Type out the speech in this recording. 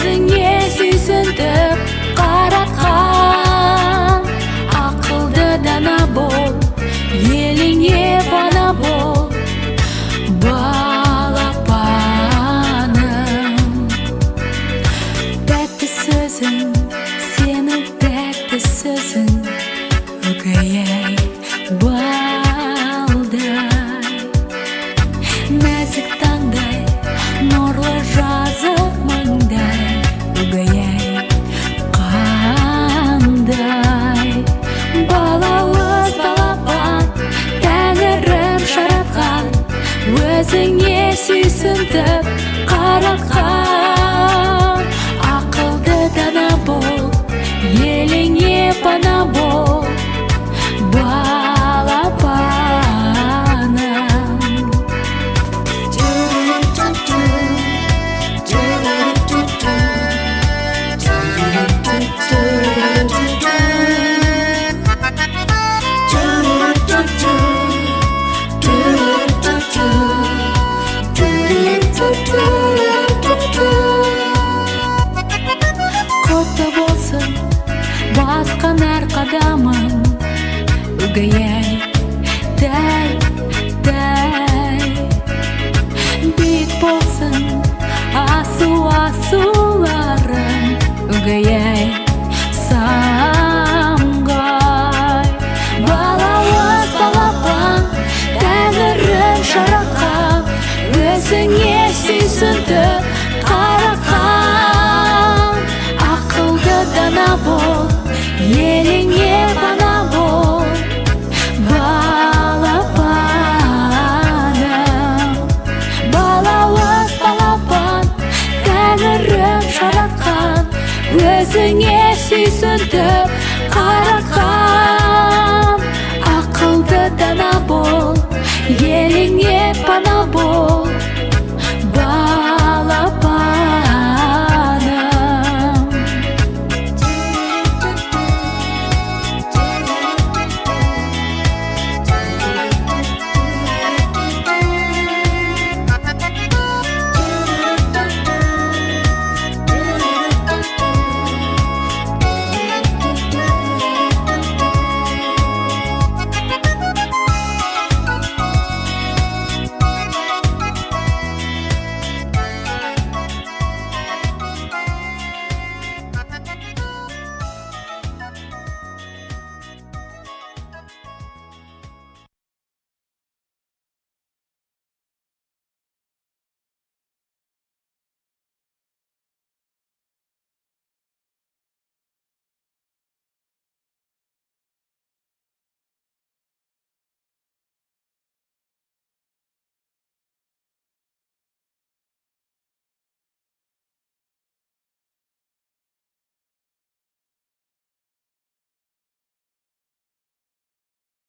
өзіңе сүйсінтіп қаратқан. Ақылды дана бол, еліңе пана бол, балапаным. Тәтті сөзің, сенің тәтті сөзің, өгей балдай, нәзік таңдай, нұрлы жазық маңдай, өгей қандай. Балауыз балапан, Тәңірім жаратқан, өзіңе сүйсінтіп қаратқан. Ақылды дана бол, еліңе пана бол, балапаным. Құтты болсын басқан әр қадамың, өгей дәл, биік болсын асуларың, өгей самғай. Балауыз балапан, Тәңірім жаратқан, өзіңе сүйсінтіп қаратқан. Ақылды дана бол, еліңе пана бол, балапаным. Балауыз балапан, Тәңірім жаратқан, өзіңе сүйсінтіп қаратқан. Ақылды дана бол, еліңе пана бол,